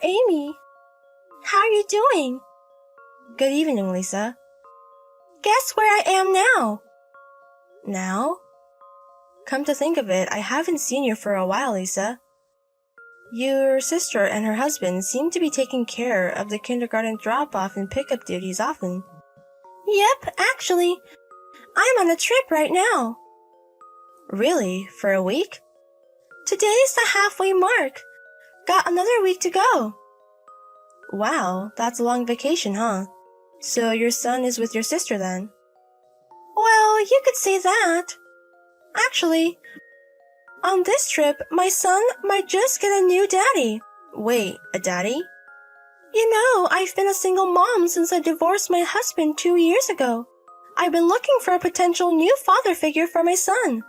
Amy. How are you doing? Good evening, Lisa. Guess where I am now? Now? Come to think of it, I haven't seen you for a while, Lisa. Your sister and her husband seem to be taking care of the kindergarten drop-off and pickup duties often. Yep, actually, I'm on a trip right now. Really? For a week? Today's the halfway mark. Got another week to go. Wow, that's a long vacation, huh? So your son is with your sister then? Well, you could say that. Actually, on this trip, my son might just get a new daddy. Wait, a daddy? You know, I've been a single mom since I divorced my husband 2 years ago. I've been looking for a potential new father figure for my son.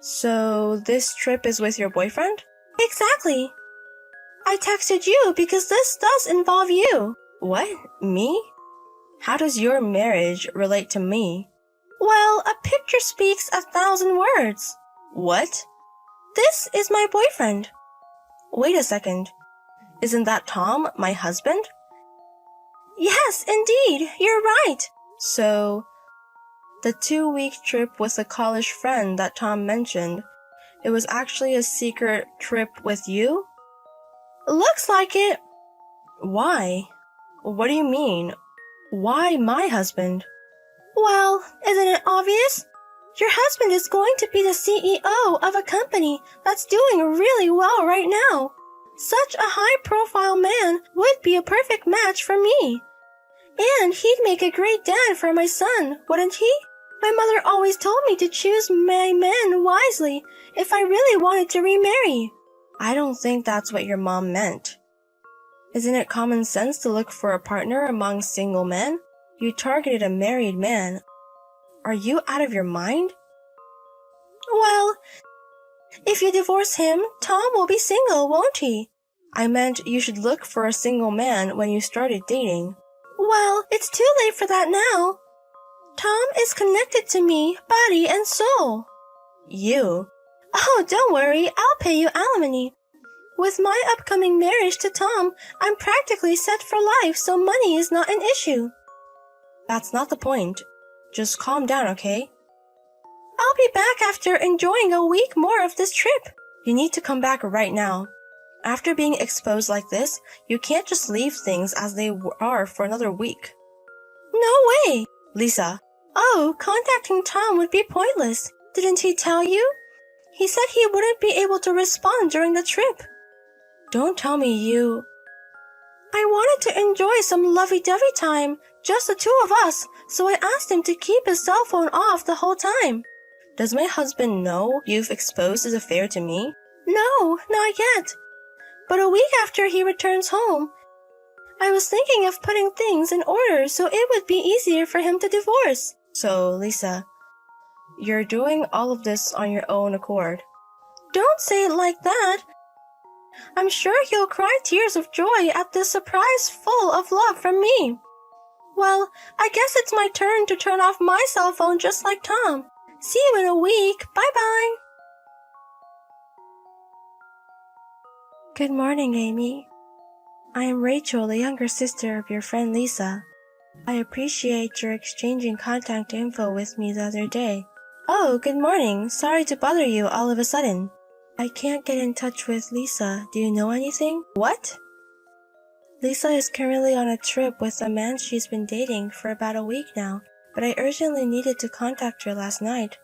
So this trip is with your boyfriend? Exactly. I texted you because this does involve you. What? Me? How does your marriage relate to me? Well, a picture speaks 1,000 words. What? This is my boyfriend. Wait a second. Isn't that Tom, my husband? Yes, indeed, you're right. So, the 2-week trip with a college friend that Tom mentioned, it was actually a secret trip with you? Looks like it. Why? What do you mean? Why my husband? Well, isn't it obvious? Your husband is going to be the CEO of a company that's doing really well right now. Such a high-profile man would be a perfect match for me. And he'd make a great dad for my son, wouldn't he? My mother always told me to choose my men wisely if I really wanted to remarry. I don't think that's what your mom meant. Isn't it common sense to look for a partner among single men? You targeted a married man. Are you out of your mind? Well, if you divorce him, Tom will be single, won't he? I meant you should look for a single man when you started dating. Well, it's too late for that now. Tom is connected to me, body and soul. You? Oh, don't worry, I'll pay you alimony. With my upcoming marriage to Tom, I'm practically set for life, so money is not an issue. That's not the point. Just calm down, okay? I'll be back after enjoying a week more of this trip. You need to come back right now. After being exposed like this, you can't just leave things as they are for another week. No way! Lisa. Oh, contacting Tom would be pointless. Didn't he tell you? He said he wouldn't be able to respond during the trip. Don't tell me you... I wanted to enjoy some lovey-dovey time, just the two of us, so I asked him to keep his cell phone off the whole time. Does my husband know you've exposed his affair to me? No, not yet. But a week after he returns home, I was thinking of putting things in order so it would be easier for him to divorce. So, Lisa, you're doing all of this on your own accord. Don't say it like that. I'm sure he'll cry tears of joy at this surprise full of love from me. Well, I guess it's my turn to turn off my cell phone just like Tom. See you in a week. Bye-bye. Good morning, Amy. I am Rachel, the younger sister of your friend Lisa. I appreciate your exchanging contact info with me the other day. Oh, good morning. Sorry to bother you all of a sudden. I can't get in touch with Lisa. Do you know anything? What? Lisa is currently on a trip with a man she's been dating for about a week now, but I urgently needed to contact her last night.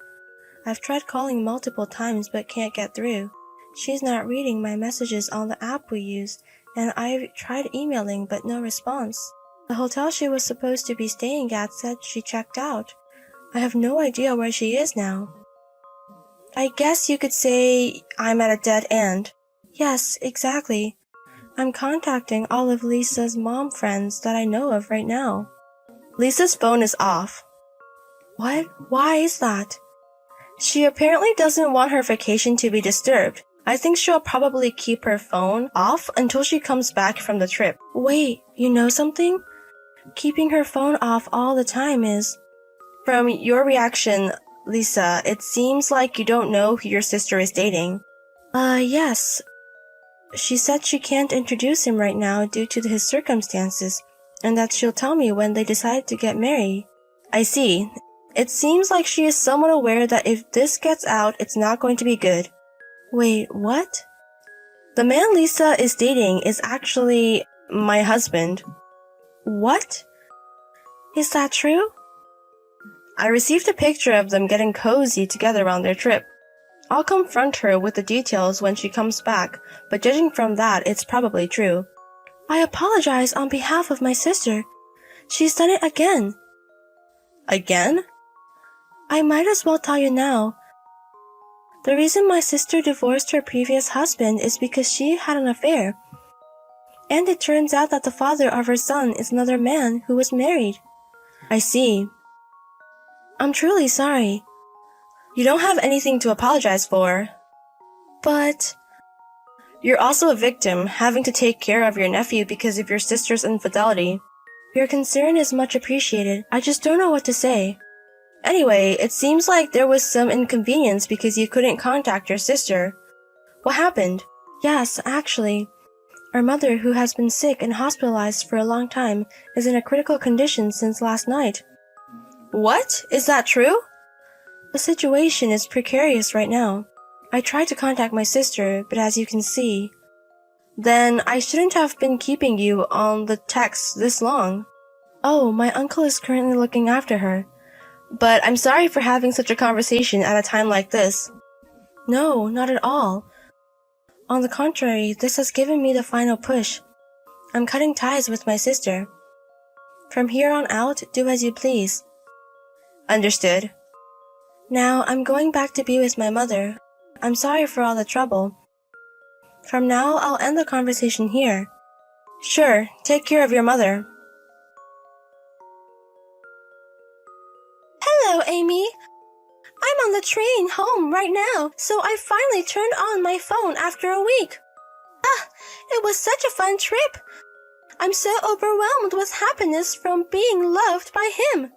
I've tried calling multiple times but can't get through. She's not reading my messages on the app we use, and I've tried emailing but no response. The hotel she was supposed to be staying at said she checked out. I have no idea where she is now. I guess you could say I'm at a dead end. Yes, exactly. I'm contacting all of Lisa's mom friends that I know of right now. Lisa's phone is off. What? Why is that? She apparently doesn't want her vacation to be disturbed. I think she'll probably keep her phone off until she comes back from the trip. Wait, you know something? Keeping her phone off all the time is... From your reaction, Lisa, it seems like you don't know who your sister is dating. Yes. She said she can't introduce him right now due to his circumstances, and that she'll tell me when they decide to get married. I see. It seems like she is somewhat aware that if this gets out, it's not going to be good. Wait, what? The man Lisa is dating is actually my husband. What? Is that true? I received a picture of them getting cozy together on their trip. I'll confront her with the details when she comes back, but judging from that, it's probably true. I apologize on behalf of my sister. She's done it again. Again? I might as well tell you now. The reason my sister divorced her previous husband is because she had an affair. And it turns out that the father of her son is another man who was married. I see. I'm truly sorry. You don't have anything to apologize for. But you're also a victim, having to take care of your nephew because of your sister's infidelity. Your concern is much appreciated. I just don't know what to say. Anyway, it seems like there was some inconvenience because you couldn't contact your sister. What happened? Yes, actually. Our mother, who has been sick and hospitalized for a long time, is in a critical condition since last night. What? Is that true? The situation is precarious right now. I tried to contact my sister, but as you can see... Then I shouldn't have been keeping you on the text this long. Oh, my uncle is currently looking after her. But I'm sorry for having such a conversation at a time like this. No, not at all. On the contrary, this has given me the final push. I'm cutting ties with my sister. From here on out, do as you please. Understood. Now, I'm going back to be with my mother. I'm sorry for all the trouble. From now, I'll end the conversation here. Sure, take care of your mother. Hello, Amy. I'm on the train home right now, so I finally turned on my phone after a week. It was such a fun trip. I'm so overwhelmed with happiness from being loved by him.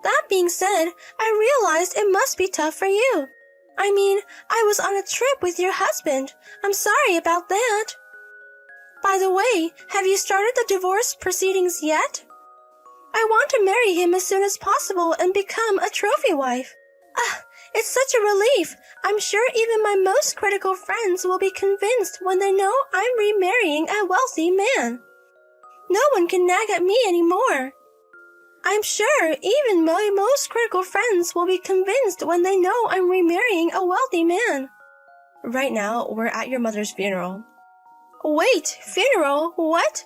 That being said, I realized it must be tough for you. I mean, I was on a trip with your husband. I'm sorry about that. By the way, have you started the divorce proceedings yet? I want to marry him as soon as possible and become a trophy wife. It's such a relief. I'm sure even my most critical friends will be convinced when they know I'm remarrying a wealthy man. No one can nag at me anymore. I'm sure even my most critical friends will be convinced when they know I'm remarrying a wealthy man. Right now, we're at your mother's funeral. Wait, funeral? What?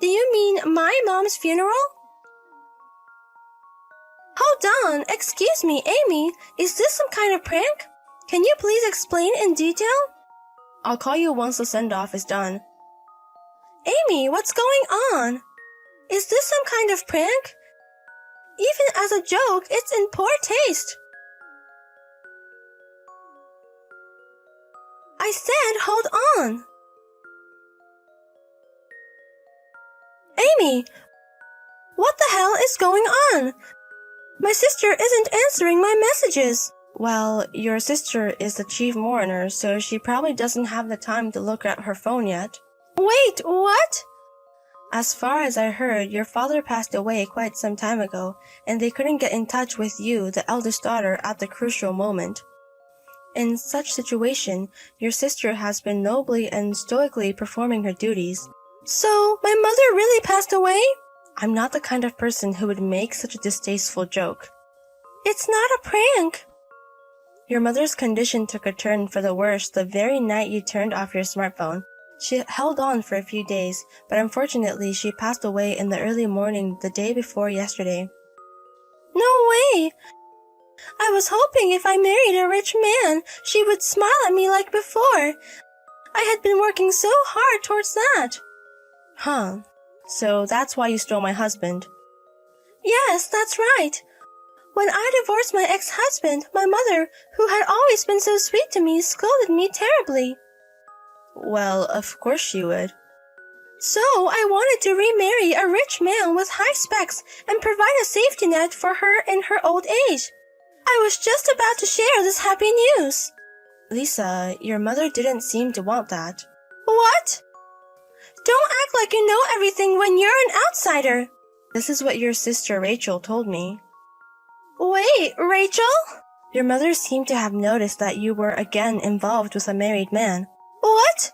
Do you mean my mom's funeral? Hold on, excuse me, Amy. Is this some kind of prank? Can you please explain in detail? I'll call you once the send-off is done. Amy, what's going on? Is this some kind of prank? Even as a joke, it's in poor taste. I said hold on. Amy, what the hell is going on? My sister isn't answering my messages. Well, your sister is the chief mourner, so she probably doesn't have the time to look at her phone yet. Wait, what? As far as I heard, your father passed away quite some time ago, and they couldn't get in touch with you, the eldest daughter, at the crucial moment. In such situation, your sister has been nobly and stoically performing her duties. So, my mother really passed away? I'm not the kind of person who would make such a distasteful joke. It's not a prank. Your mother's condition took a turn for the worse the very night you turned off your smartphone. She held on for a few days, but unfortunately she passed away in the early morning the day before yesterday. No way! I was hoping if I married a rich man, she would smile at me like before. I had been working so hard towards that. Huh. So that's why you stole my husband. Yes, that's right. When I divorced my ex-husband, my mother, who had always been so sweet to me, scolded me terribly. Well, of course she would. So I wanted to remarry a rich man with high specs and provide a safety net for her in her old age. I was just about to share this happy news. Lisa, your mother didn't seem to want that. What? Don't act like you know everything when you're an outsider. This is what your sister Rachel told me. Wait, Rachel? Your mother seemed to have noticed that you were again involved with a married man. What?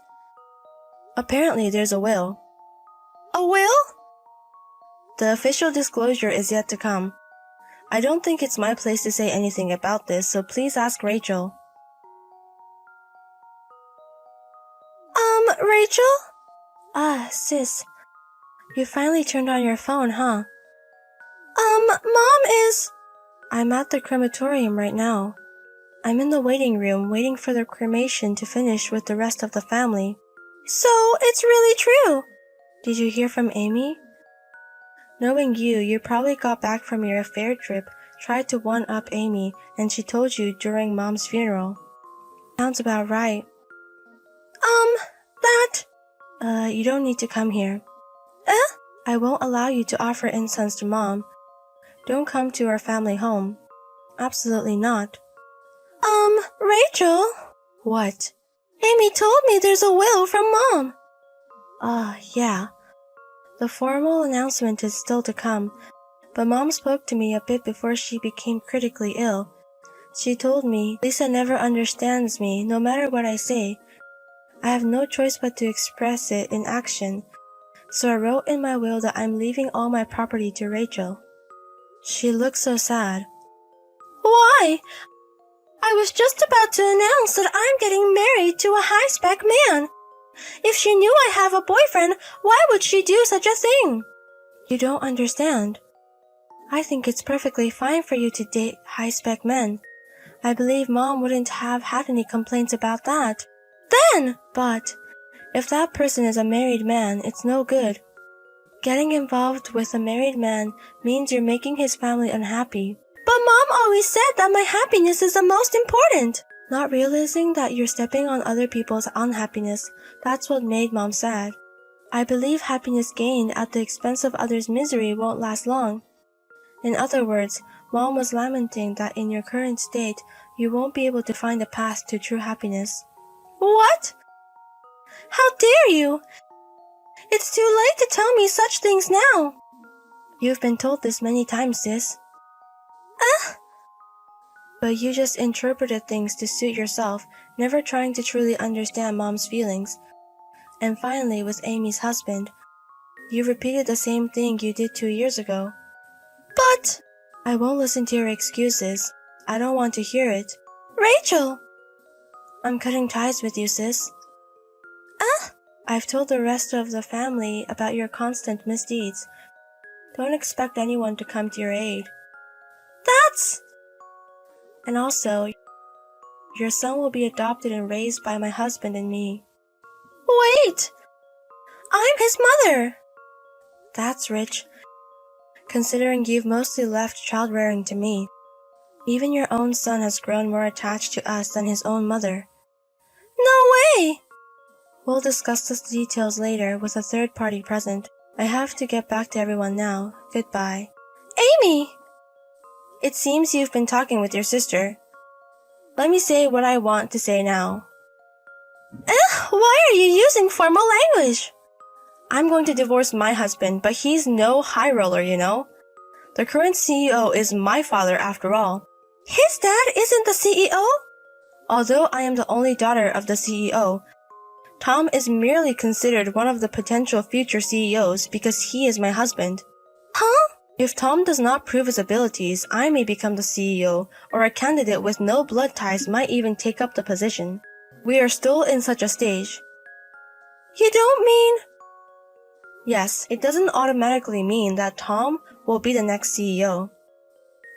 Apparently there's a will. A will? The official disclosure is yet to come. I don't think it's my place to say anything about this, so please ask Rachel. Rachel? Ah, sis. You finally turned on your phone, huh? Mom is... I'm at the crematorium right now. I'm in the waiting room waiting for the cremation to finish with the rest of the family. So, it's really true. Did you hear from Amy? Knowing you probably got back from your affair trip, tried to one-up Amy, and she told you during Mom's funeral. Sounds about right. You don't need to come here. I won't allow you to offer incense to Mom. Don't come to our family home. Absolutely not. Rachel? What? Amy told me there's a will from Mom. Yeah. The formal announcement is still to come, but Mom spoke to me a bit before she became critically ill. She told me, Lisa never understands me, no matter what I say. I have no choice but to express it in action, so I wrote in my will that I'm leaving all my property to Rachel. She looked so sad. Why? I was just about to announce that I'm getting married to a high-spec man. If she knew I have a boyfriend, why would she do such a thing? You don't understand. I think it's perfectly fine for you to date high-spec men. I believe Mom wouldn't have had any complaints about that. But if that person is a married man, it's no good. Getting involved with a married man means you're making his family unhappy. But Mom always said that my happiness is the most important. Not realizing that you're stepping on other people's unhappiness, that's what made Mom sad. I believe happiness gained at the expense of others' misery won't last long. In other words, Mom was lamenting that in your current state, you won't be able to find a path to true happiness. What? How dare you? It's too late to tell me such things now. You've been told this many times, sis. But you just interpreted things to suit yourself, never trying to truly understand Mom's feelings. And finally, with Amy's husband, you repeated the same thing you did 2 years ago. But... I won't listen to your excuses. I don't want to hear it. Rachel! I'm cutting ties with you, sis. I've told the rest of the family about your constant misdeeds. Don't expect anyone to come to your aid. And also, your son will be adopted and raised by my husband and me. Wait! I'm his mother! That's rich, considering you've mostly left child-rearing to me. Even your own son has grown more attached to us than his own mother. No way! We'll discuss the details later with a third party present. I have to get back to everyone now. Goodbye. Amy! It seems you've been talking with your sister. Let me say what I want to say now. Why are you using formal language? I'm going to divorce my husband, but he's no high roller, you know. The current CEO is my father after all. His dad isn't the CEO? Although I am the only daughter of the CEO, Tom is merely considered one of the potential future CEOs because he is my husband. Huh? If Tom does not prove his abilities, I may become the CEO, or a candidate with no blood ties might even take up the position. We are still in such a stage. You don't mean... Yes, it doesn't automatically mean that Tom will be the next CEO.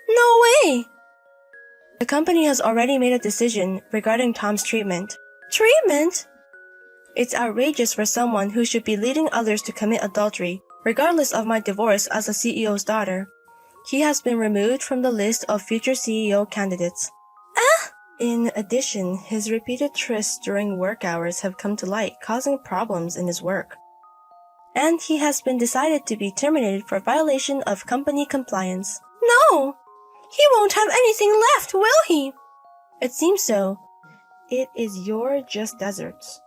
No way! The company has already made a decision regarding Tom's treatment. Treatment? It's outrageous for someone who should be leading others to commit adultery, regardless of my divorce as the CEO's daughter. He has been removed from the list of future CEO candidates. In addition, his repeated trysts during work hours have come to light, causing problems in his work. And he has been decided to be terminated for violation of company compliance. No! He won't have anything left, will he? It seems so. It is your just desserts.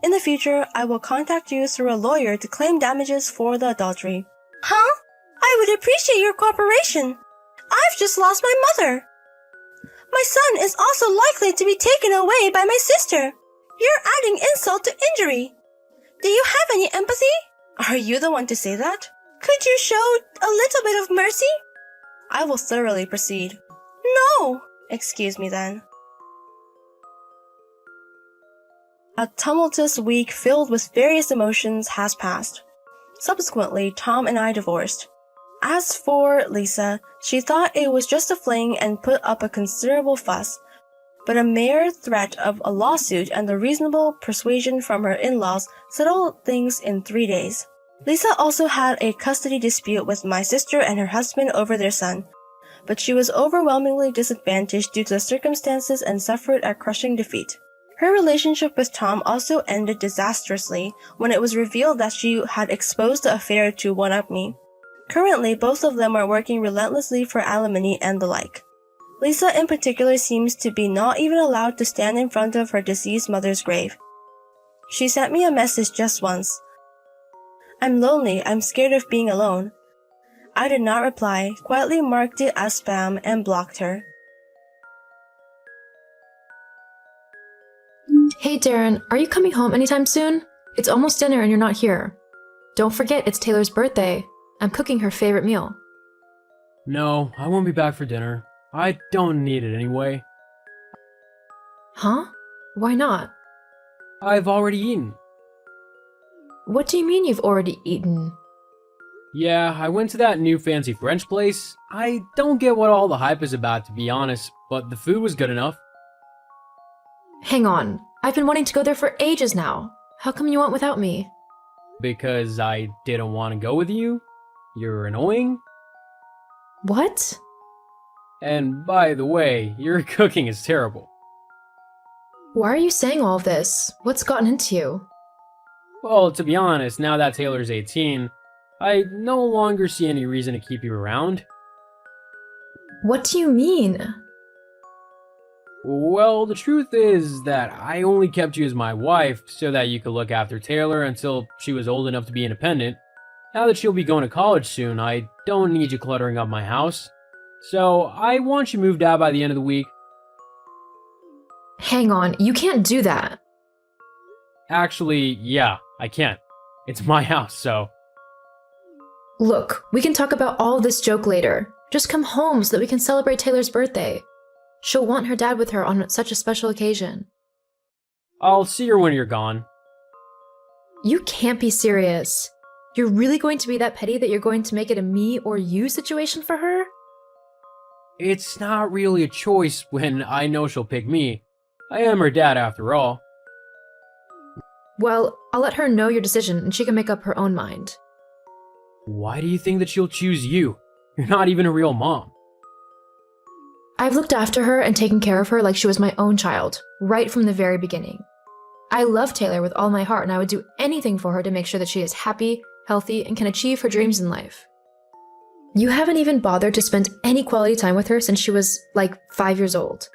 In the future, I will contact you through a lawyer to claim damages for the adultery. Huh? I would appreciate your cooperation. I've just lost my mother. My son is also likely to be taken away by my sister. You're adding insult to injury. Do you have any empathy? Are you the one to say that? Could you show a little bit of mercy? I will thoroughly proceed. No. Excuse me then. A tumultuous week filled with various emotions has passed. Subsequently, Tom and I divorced. As for Lisa, she thought it was just a fling and put up a considerable fuss, but a mere threat of a lawsuit and the reasonable persuasion from her in-laws settled things in 3 days. Lisa also had a custody dispute with my sister and her husband over their son, but she was overwhelmingly disadvantaged due to the circumstances and suffered a crushing defeat. Her relationship with Tom also ended disastrously when it was revealed that she had exposed the affair to one-up me. Currently, both of them are working relentlessly for alimony and the like. Lisa in particular seems to be not even allowed to stand in front of her deceased mother's grave. She sent me a message just once. I'm lonely, I'm scared of being alone. I did not reply, quietly marked it as spam, and blocked her. Hey Darren, are you coming home anytime soon? It's almost dinner and you're not here. Don't forget it's Taylor's birthday. I'm cooking her favorite meal. No, I won't be back for dinner. I don't need it anyway. Huh? Why not? I've already eaten. What do you mean you've already eaten? Yeah, I went to that new fancy French place. I don't get what all the hype is about, to be honest, but the food was good enough. Hang on, I've been wanting to go there for ages now. How come you went without me? Because I didn't want to go with you? You're annoying? What? And by the way, your cooking is terrible. Why are you saying all of this? What's gotten into you? Well, to be honest, now that Taylor's 18, I no longer see any reason to keep you around. What do you mean? Well, the truth is that I only kept you as my wife so that you could look after Taylor until she was old enough to be independent. Now that she'll be going to college soon, I don't need you cluttering up my house. So, I want you moved out by the end of the week. Hang on, you can't do that. Actually, yeah, I can. It's my house, so... Look, we can talk about all this joke later. Just come home so that we can celebrate Taylor's birthday. She'll want her dad with her on such a special occasion. I'll see her when you're gone. You can't be serious. You're really going to be that petty that you're going to make it a me or you situation for her? It's not really a choice when I know she'll pick me. I am her dad after all. Well, I'll let her know your decision and she can make up her own mind. Why do you think that she'll choose you? You're not even a real mom. I've looked after her and taken care of her like she was my own child, right from the very beginning. I love Taylor with all my heart and I would do anything for her to make sure that she is happy, healthy, and can achieve her dreams in life. You haven't even bothered to spend any quality time with her since she was, 5 years old.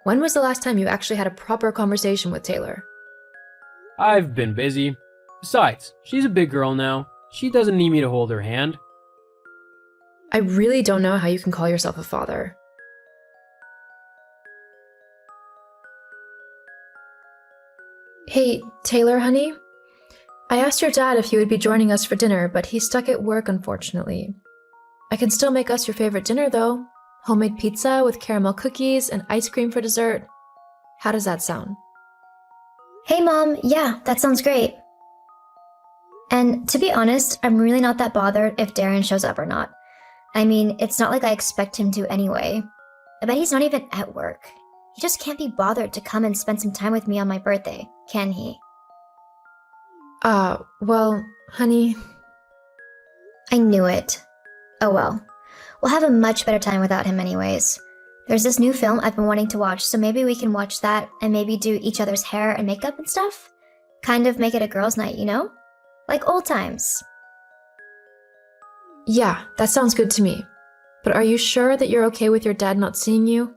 When was the last time you actually had a proper conversation with Taylor? I've been busy. Besides, she's a big girl now. She doesn't need me to hold her hand. I really don't know how you can call yourself a father. Hey, Taylor, honey? I asked your dad if he would be joining us for dinner, but he's stuck at work, unfortunately. I can still make us your favorite dinner, though. Homemade pizza with caramel cookies and ice cream for dessert. How does that sound? Hey Mom, yeah, that sounds great. And to be honest, I'm really not that bothered if Darren shows up or not. I mean, it's not like I expect him to anyway. I bet he's not even at work. He just can't be bothered to come and spend some time with me on my birthday, can he? Well, honey... I knew it. Oh well. We'll have a much better time without him anyways. There's this new film I've been wanting to watch, so maybe we can watch that and maybe do each other's hair and makeup and stuff? Kind of make it a girls' night, you know? Like old times. Yeah, that sounds good to me. But are you sure that you're okay with your dad not seeing you?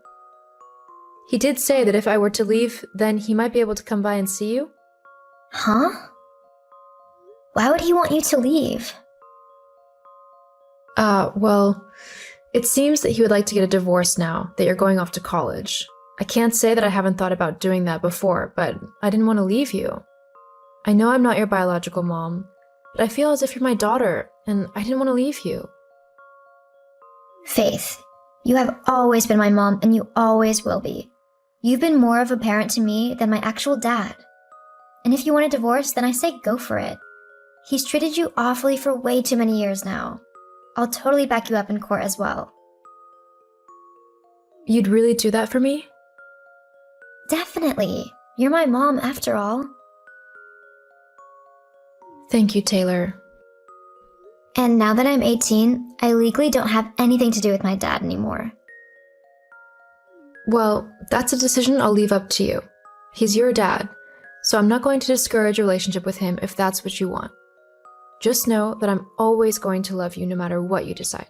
He did say that if I were to leave, then he might be able to come by and see you. Huh? Why would he want you to leave? Well, it seems that he would like to get a divorce now that you're going off to college. I can't say that I haven't thought about doing that before, but I didn't want to leave you. I know I'm not your biological mom, but I feel as if you're my daughter, and I didn't want to leave you. Faith, you have always been my mom and you always will be. You've been more of a parent to me than my actual dad. And if you want a divorce, then I say go for it. He's treated you awfully for way too many years now. I'll totally back you up in court as well. You'd really do that for me? Definitely. You're my mom after all. Thank you, Taylor. And now that I'm 18, I legally don't have anything to do with my dad anymore. Well, that's a decision I'll leave up to you. He's your dad, so I'm not going to discourage a relationship with him if that's what you want. Just know that I'm always going to love you no matter what you decide.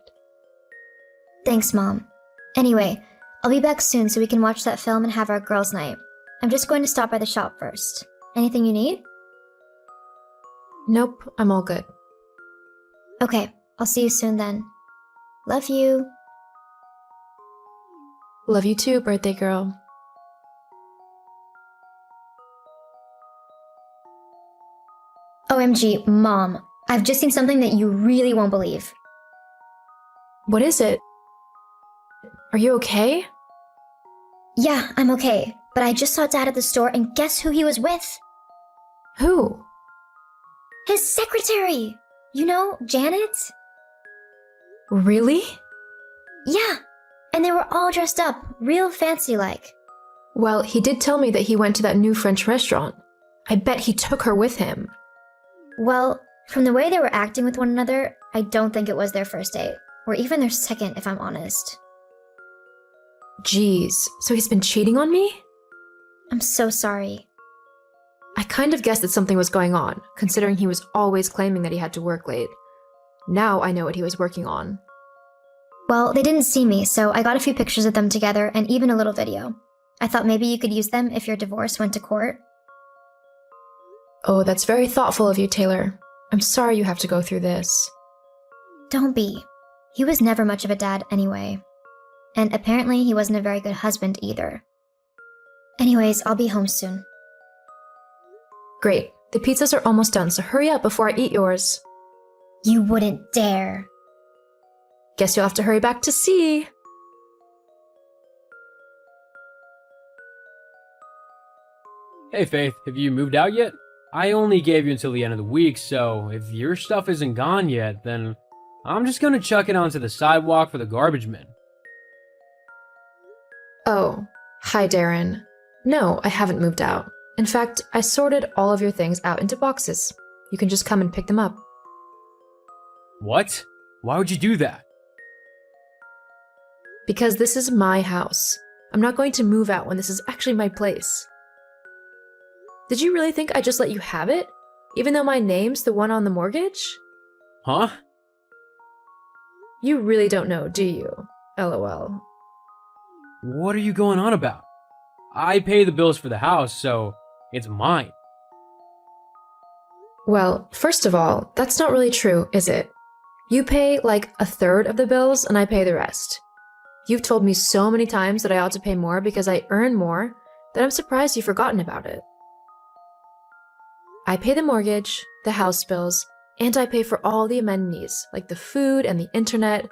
Thanks, Mom. Anyway, I'll be back soon so we can watch that film and have our girls' night. I'm just going to stop by the shop first. Anything you need? Nope, I'm all good. Okay, I'll see you soon then. Love you. Love you too, birthday girl. OMG, Mom. I've just seen something that you really won't believe. What is it? Are you okay? Yeah, I'm okay. But I just saw Dad at the store and guess who he was with? Who? His secretary! You know, Janet? Really? Yeah. And they were all dressed up, real fancy-like. Well, he did tell me that he went to that new French restaurant. I bet he took her with him. Well, from the way they were acting with one another, I don't think it was their first date. Or even their second, if I'm honest. Jeez, so he's been cheating on me? I'm so sorry. I kind of guessed that something was going on, considering he was always claiming that he had to work late. Now I know what he was working on. Well, they didn't see me, so I got a few pictures of them together and even a little video. I thought maybe you could use them if your divorce went to court. Oh, that's very thoughtful of you, Taylor. I'm sorry you have to go through this. Don't be. He was never much of a dad anyway. And apparently he wasn't a very good husband either. Anyways, I'll be home soon. Great. The pizzas are almost done, so hurry up before I eat yours. You wouldn't dare. Guess you'll have to hurry back to see. Hey Faith, have you moved out yet? I only gave you until the end of the week, so if your stuff isn't gone yet, then I'm just gonna chuck it onto the sidewalk for the garbage men. Oh, hi Darren. No, I haven't moved out. In fact, I sorted all of your things out into boxes. You can just come and pick them up. What? Why would you do that? Because this is my house. I'm not going to move out when this is actually my place. Did you really think I just let you have it? Even though my name's the one on the mortgage? Huh? You really don't know, do you? LOL. What are you going on about? I pay the bills for the house, so it's mine. Well, first of all, that's not really true, is it? You pay like a third of the bills and I pay the rest. You've told me so many times that I ought to pay more because I earn more that I'm surprised you've forgotten about it. I pay the mortgage, the house bills, and I pay for all the amenities, like the food and the internet.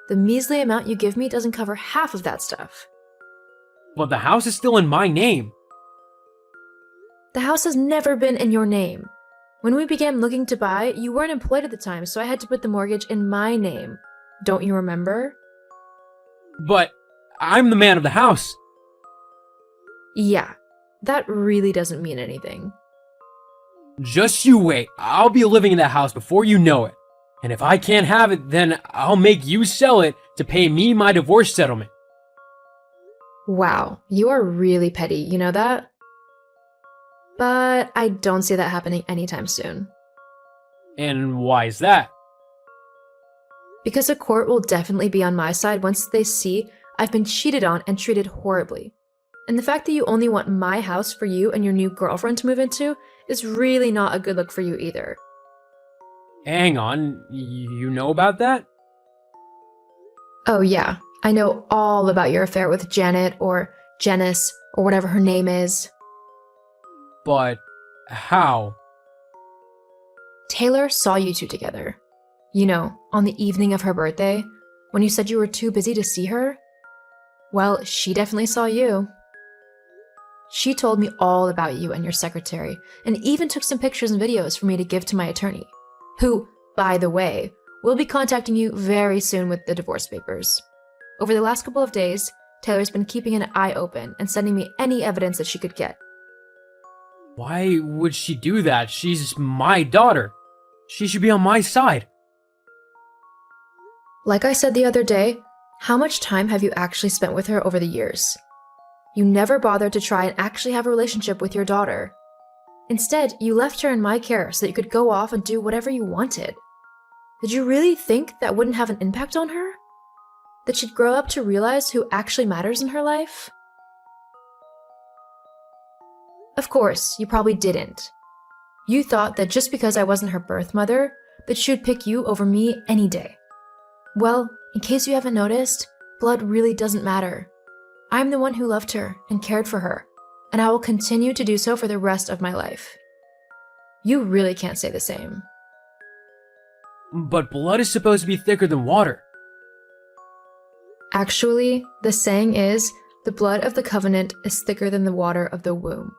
The measly amount you give me doesn't cover half of that stuff. But the house is still in my name. The house has never been in your name. When we began looking to buy, you weren't employed at the time, so I had to put the mortgage in my name. Don't you remember? But I'm the man of the house. Yeah, that really doesn't mean anything. Just you wait. I'll be living in that house before you know it. And if I can't have it, then I'll make you sell it to pay me my divorce settlement. Wow, you are really petty, you know that? But I don't see that happening anytime soon. And why is that? Because the court will definitely be on my side once they see I've been cheated on and treated horribly. And the fact that you only want my house for you and your new girlfriend to move into is really not a good look for you either. Hang on, you know about that? Oh yeah, I know all about your affair with Janet or Janice or whatever her name is. But how? Taylor saw you two together. You know, on the evening of her birthday, when you said you were too busy to see her? Well, she definitely saw you. She told me all about you and your secretary, and even took some pictures and videos for me to give to my attorney, who, by the way, will be contacting you very soon with the divorce papers. Over the last couple of days, Taylor's been keeping an eye open and sending me any evidence that she could get. Why would she do that? She's my daughter. She should be on my side. Like I said the other day, how much time have you actually spent with her over the years? You never bothered to try and actually have a relationship with your daughter. Instead, you left her in my care so that you could go off and do whatever you wanted. Did you really think that wouldn't have an impact on her? That she'd grow up to realize who actually matters in her life? Of course, you probably didn't. You thought that just because I wasn't her birth mother, that she would pick you over me any day. Well, in case you haven't noticed, blood really doesn't matter. I'm the one who loved her and cared for her, and I will continue to do so for the rest of my life. You really can't say the same. But blood is supposed to be thicker than water. Actually, the saying is, the blood of the covenant is thicker than the water of the womb.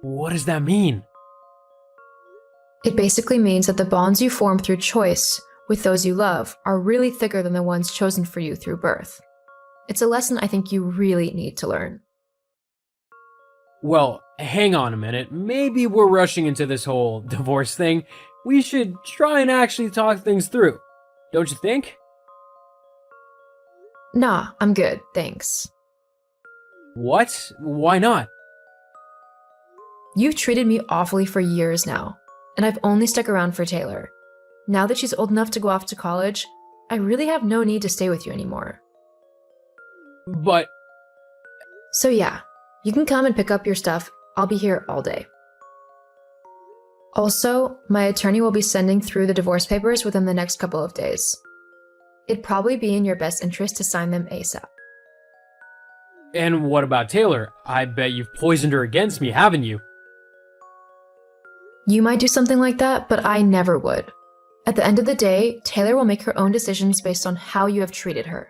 What does that mean? It basically means that the bonds you form through choice with those you love are really thicker than the ones chosen for you through birth. It's a lesson I think you really need to learn. Well, hang on a minute. Maybe we're rushing into this whole divorce thing. We should try and actually talk things through. Don't you think? Nah, I'm good, thanks. What? Why not? You've treated me awfully for years now, and I've only stuck around for Taylor. Now that she's old enough to go off to college, I really have no need to stay with you anymore. But So yeah, you can come and pick up your stuff. I'll be here all day. Also, my attorney will be sending through the divorce papers within the next couple of days. It'd probably be in your best interest to sign them ASAP. and what about Taylor? I bet you've poisoned her against me, haven't you? You might do something like that, but I never would. At the end of the day, Taylor will make her own decisions based on how you have treated her.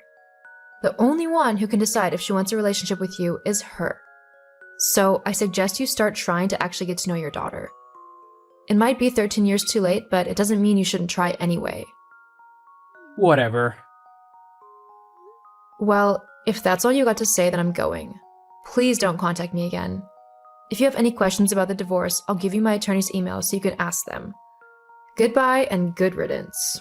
The only one who can decide if she wants a relationship with you is her. So I suggest you start trying to actually get to know your daughter. It might be 13 years too late, but it doesn't mean you shouldn't try anyway. Whatever. Well, if that's all you got to say, then I'm going. Please don't contact me again. If you have any questions about the divorce, I'll give you my attorney's email so you can ask them. Goodbye and good riddance.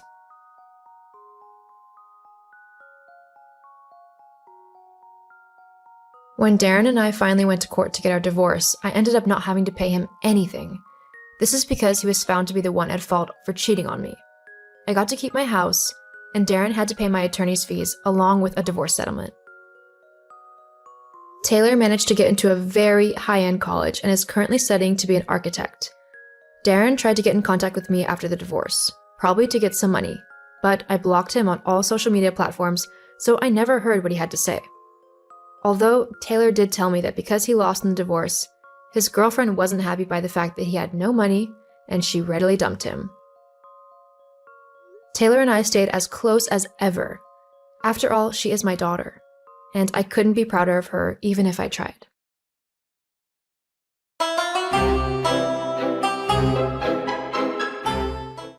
When Darren and I finally went to court to get our divorce, I ended up not having to pay him anything. This is because he was found to be the one at fault for cheating on me. I got to keep my house, and Darren had to pay my attorney's fees along with a divorce settlement. Taylor managed to get into a very high-end college and is currently studying to be an architect. Darren tried to get in contact with me after the divorce, probably to get some money, but I blocked him on all social media platforms, so I never heard what he had to say. Although Taylor did tell me that because he lost in the divorce, his girlfriend wasn't happy by the fact that he had no money and she readily dumped him. Taylor and I stayed as close as ever. After all, she is my daughter, and I couldn't be prouder of her even if I tried.